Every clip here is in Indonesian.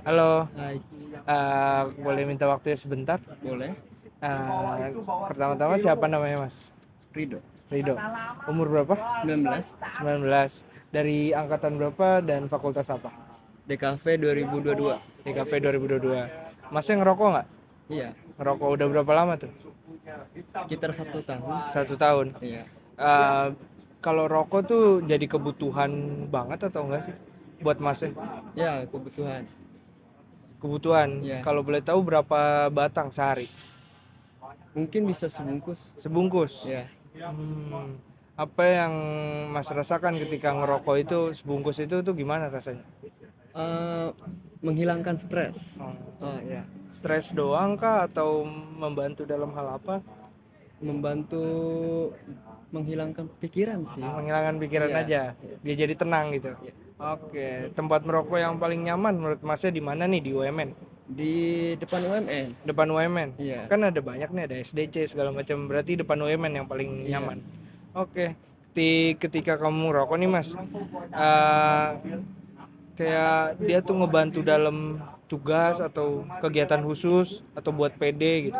Halo, Hai, boleh minta waktunya sebentar? boleh. Pertama-tama siapa namanya Mas? Rido, Rido. Umur berapa? 19, 19. Dari angkatan berapa dan fakultas apa? DKV 2022. DKV 2022. Masnya ngerokok nggak? Iya, Ngerokok udah berapa lama tuh? sekitar 1 tahun. 1 tahun. Iya, Eh, Kalau rokok tuh jadi kebutuhan banget atau enggak sih? Buat Masnya? ya kebutuhan. Kebutuhan. Iya, Kalau boleh tahu berapa batang sehari? mungkin bisa sebungkus. Sebungkus. Ya, Hmm, apa yang Mas rasakan ketika ngerokok itu sebungkus itu tuh gimana rasanya? eh, menghilangkan stres. Hmm, Oh ya, stres doang kah atau membantu dalam hal apa? membantu menghilangkan pikiran sih. Menghilangkan pikiran Iya, aja, iya, biar jadi tenang gitu. iya. Oke, tempat merokok yang paling nyaman menurut Masnya di mana nih di UMN? Di depan UMN. Depan UMN. Iya, Kan ada banyak nih, ada SDC segala macam. Berarti depan UMN yang paling iya. nyaman. Oke. Ketika kamu ngerokok nih Mas, eh, kayak dia tuh ngebantu dalam tugas atau kegiatan khusus atau buat PD gitu.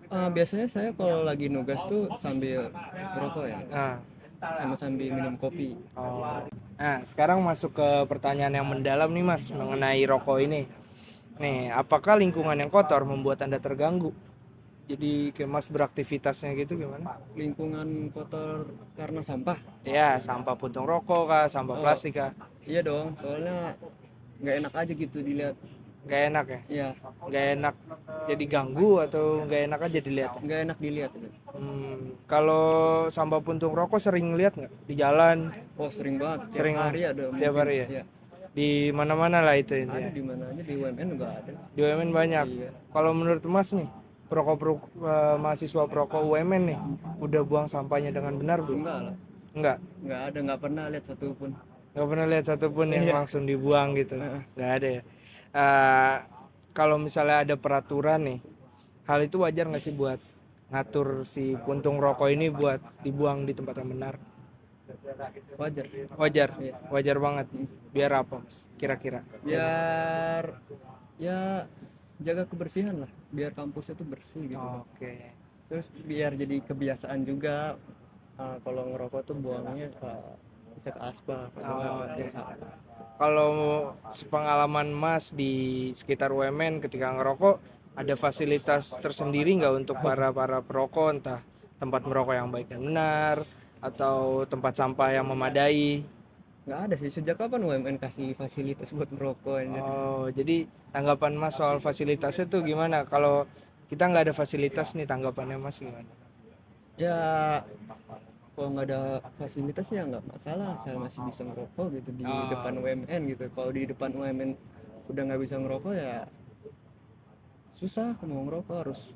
Biasanya saya kalau lagi nugas tuh sambil merokok ya, Nah, sama sambil minum kopi. oh. Nah, sekarang masuk ke pertanyaan yang mendalam nih Mas mengenai rokok ini. Nih, apakah lingkungan yang kotor membuat Anda terganggu? Jadi kayak Mas beraktivitasnya gitu gimana? Lingkungan kotor karena sampah. Ya, sampah puntung rokok kah, sampah Oh, plastik kah? iya dong, soalnya nggak enak aja gitu dilihat. Gak enak ya? Iya, Gak enak jadi ganggu atau gak enak aja dilihat? nggak enak dilihat itu. Kalau sampah puntung rokok sering lihat nggak di jalan? Oh, sering banget, tiap Sering hari ada tiap mungkin. hari ya? Iya, Di mana-mana lah itu ada intinya. di mana aja, di UMN juga ada. Di UMN banyak. Iya, Kalau menurut Mas nih, mahasiswa perokok UMN nih, udah buang sampahnya dengan benar belum? enggak lah, Enggak. nggak ada, nggak pernah lihat satupun. Nggak pernah lihat satupun yang Iya. langsung dibuang gitu. Heeh. Nggak ada ya. Eh, Kalau misalnya ada peraturan nih, hal itu wajar nggak sih buat ngatur si puntung rokok ini buat dibuang di tempat yang benar? Wajar sih. Wajar, Iya. wajar banget. Biar apa, Mas? Kira-kira? Biar ya jaga kebersihan lah, biar kampusnya tuh bersih gitu. Oke. Terus biar jadi kebiasaan juga, kalau ngerokok tuh buangnya bisa ke asbak atau nggak Oh, ke oke. sampah. Kalau sepengalaman Mas di sekitar UMN ketika ngerokok, ada fasilitas tersendiri nggak untuk para perokok, entah tempat merokok yang baik dan benar, atau tempat sampah yang memadai? Nggak ada sih, sejak kapan UMN kasih fasilitas buat merokok aja. Oh, jadi tanggapan Mas soal fasilitasnya tuh gimana? Kalau kita nggak ada fasilitas nih, tanggapannya Mas gimana? Ya kalau nggak ada fasilitas ya nggak masalah, saya masih bisa ngerokok gitu di Oh, depan UMN gitu. Kalau di depan UMN udah nggak bisa ngerokok ya susah, mau ngerokok harus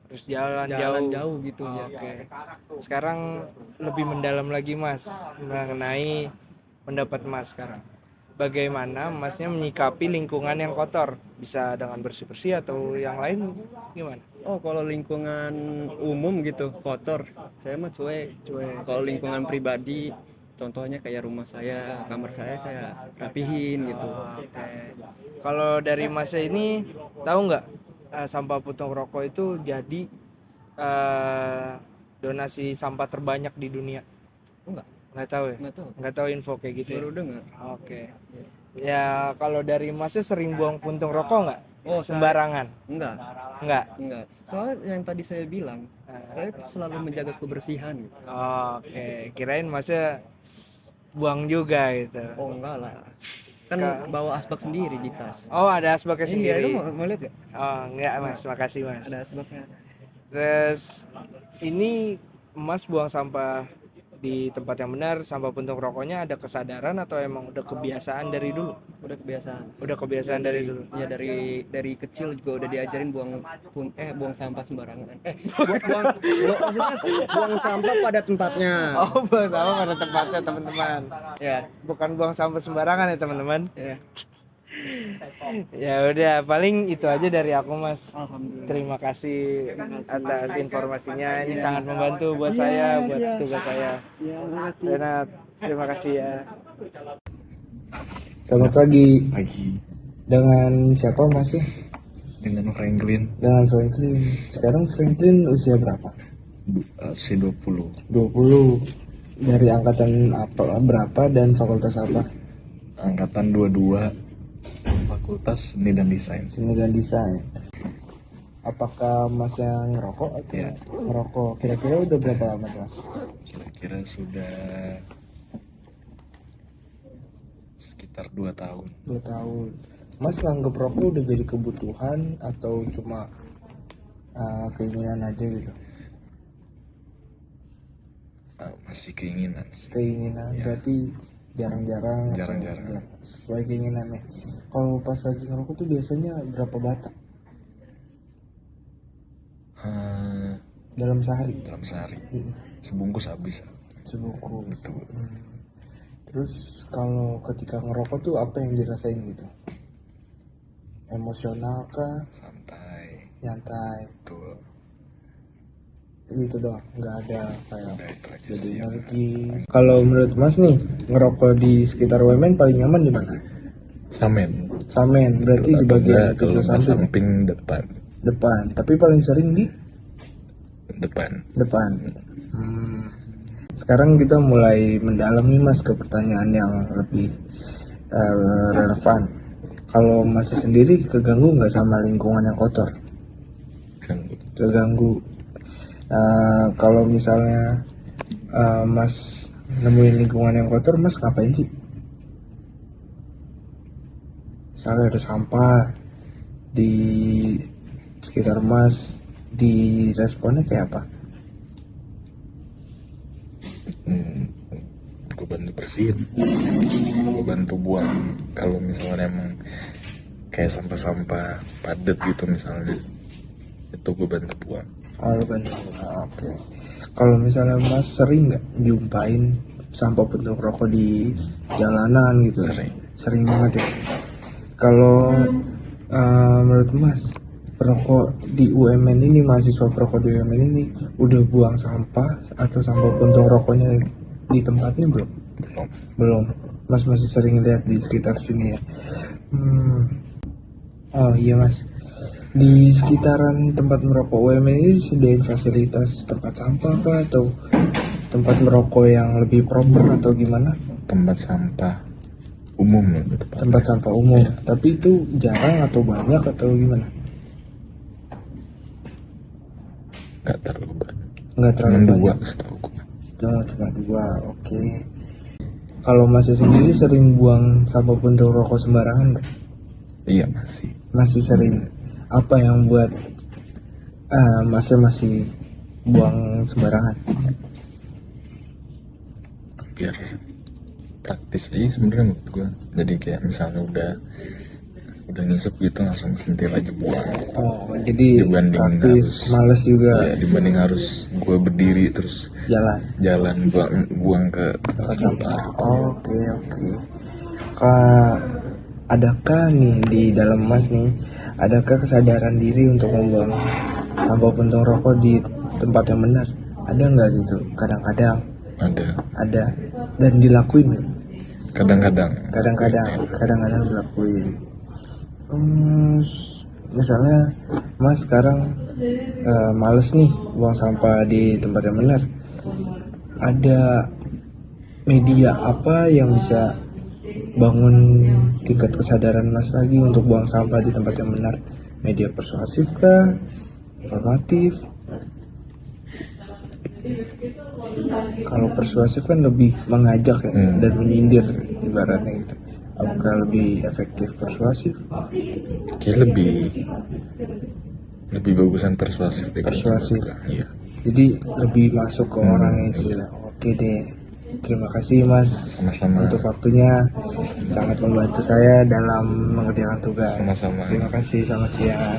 terus jalan jalan jauh. jauh gitu Oh, ya. oke. Sekarang lebih mendalam lagi Mas mengenai pendapat Mas sekarang. Bagaimana Masnya menyikapi lingkungan yang kotor? Bisa dengan bersih-bersih atau yang lain gimana? Oh, kalau lingkungan umum gitu kotor, saya mah cuek. Cuek. Kalau lingkungan pribadi, contohnya kayak rumah saya, kamar saya rapihin gitu. Oke. Kalau dari Masnya ini tahu nggak sampah puntung rokok itu jadi eh, donasi sampah terbanyak di dunia? Enggak, Nggak tahu ya? nggak tahu. Nggak tahu info kayak gitu ya? Baru dengar. Oke. Ya kalau dari Masnya sering buang puntung rokok nggak? Oh, Sembarangan? enggak, Nggak? enggak. Soalnya yang tadi saya bilang, saya tuh selalu menjaga kebersihan gitu. Oke. Kirain Masnya buang juga gitu. Oh, enggak lah. Kan Ka- bawa asbak sendiri di tas. Oh, ada asbaknya Iya, itu sendiri. mau lihat gak? Oh, enggak Mas, makasih Mas. Ada asbaknya. Terus ini Mas buang sampah di tempat yang benar, sampah puntung rokoknya ada kesadaran atau emang udah kebiasaan dari dulu? Udah kebiasaan. Udah kebiasaan dari dulu. Ya dari kecil juga udah diajarin buang sampah sembarangan. Maksudnya buang sampah pada tempatnya. Oh, buang sampah pada tempatnya teman-teman. Ya, Bukan buang sampah sembarangan ya teman-teman. ya. Ya udah, paling itu aja dari aku Mas. Alhamdulillah. Terima kasih atas informasinya. Ini sangat membantu buat Iya, saya, buat iya. tugas saya. Ya, makasih. Renat, terima kasih ya. Selamat pagi. Dengan siapa masih? Dengan Franklin. Dengan Franklin. Sekarang Franklin usia berapa? Usia 20. 20. Dari angkatan apa, berapa dan fakultas apa? Angkatan 22. Fakultas Seni dan Desain. Seni dan Desain. Apakah Mas yang ngerokok atau Ya. ngerokok? Kira-kira udah berapa lama Mas? Kira-kira sudah sekitar 2 tahun. 2 tahun. Mas nganggep rokok udah jadi kebutuhan atau cuma keinginan aja gitu? Masih keinginan. Keinginan Ya. berarti jarang-jarang. atau Jarang-jarang. ya, sesuai keinginannya. Kalau pas lagi ngerokok tuh biasanya berapa batang dalam sehari? Dalam sehari. Mm, Sebungkus habis. Sebungkus. Betul. Terus kalau ketika ngerokok tuh apa yang dirasain gitu? Emosional kah? Santai. Nyantai? Betul. Gitu doang, nggak ada kayak Udah itu aja jadi sih. energi. Kalau menurut Mas nih, ngerokok di sekitar UMN paling nyaman di mana? Samen. Samen, berarti di Atau bagian enggak, kalau kecil nggak samping. samping depan. Depan, tapi paling sering di Depan. depan. Sekarang kita mulai mendalam nih Mas ke pertanyaan yang lebih relevan. Kalau Mas sendiri keganggu nggak sama lingkungan yang kotor? Kan Keganggu. Kalau misalnya Mas nemuin lingkungan yang kotor, Mas ngapain sih? Misalnya ada sampah di sekitar Mas, di responnya kayak apa? gue bantu bersihin, gue bantu buang kalau misalnya emang kayak sampah-sampah padat gitu misalnya, itu gue bantu buang. Kalau bantu, oke. Kalau misalnya Mas sering nggak jumpain sampah puntung rokok di jalanan gitu? Sering banget ya. Kalau menurut Mas, perokok di UMN ini, mahasiswa perokok di UMN ini udah buang sampah atau sampah puntung rokoknya di tempatnya belum? Belum. Mas masih sering lihat di sekitar sini ya. Oh iya Mas, di sekitaran tempat merokok UMN ini disediain fasilitas tempat sampah apa atau tempat merokok yang lebih proper atau gimana? Tempat sampah umum gitu, Tempat sampah umum, tapi itu jarang atau banyak atau gimana? nggak terlalu banyak, Nggak cuma terlalu 2 banyak. setahu gue. Oh, cuma 2, oke. Kalau Masnya sendiri sering buang sampah puntung rokok sembarangan nggak? Iya masih. Masih sering. Apa yang buat Masnya masih buang sembarangan? Biar praktis aja sebenarnya menurut gue. Jadi kayak misalnya udah ngisep gitu langsung sentil aja buang. Oh, jadi Dibanding praktis, harus- males juga Ya, dibanding harus gue berdiri terus jalan buang ke tempat tempat sampah. sampah. Oke. Adakah nih di dalam Mas nih, adakah kesadaran diri untuk membuang sampah puntung rokok di tempat yang benar? Ada nggak gitu? Kadang-kadang ada dan dilakuin nggak? Kadang-kadang Dilakuin. Misalnya Mas sekarang males nih buang sampah di tempat yang benar. Ada media apa yang bisa bangun tingkat kesadaran Mas lagi untuk buang sampah di tempat yang benar? Media persuasif kah? Informatif? Kalau persuasif kan lebih mengajak ya dan menyindir ibaratnya gitu. Apakah lebih efektif persuasif? Kayak lebih bagusan persuasif deh. Persuasif. Iya. Jadi lebih masuk ke orangnya itu ya. Oke deh. Terima kasih Mas Sama-sama. untuk waktunya, sangat membantu saya dalam mengerjakan tugas. Sama-sama. Terima kasih, selamat siang.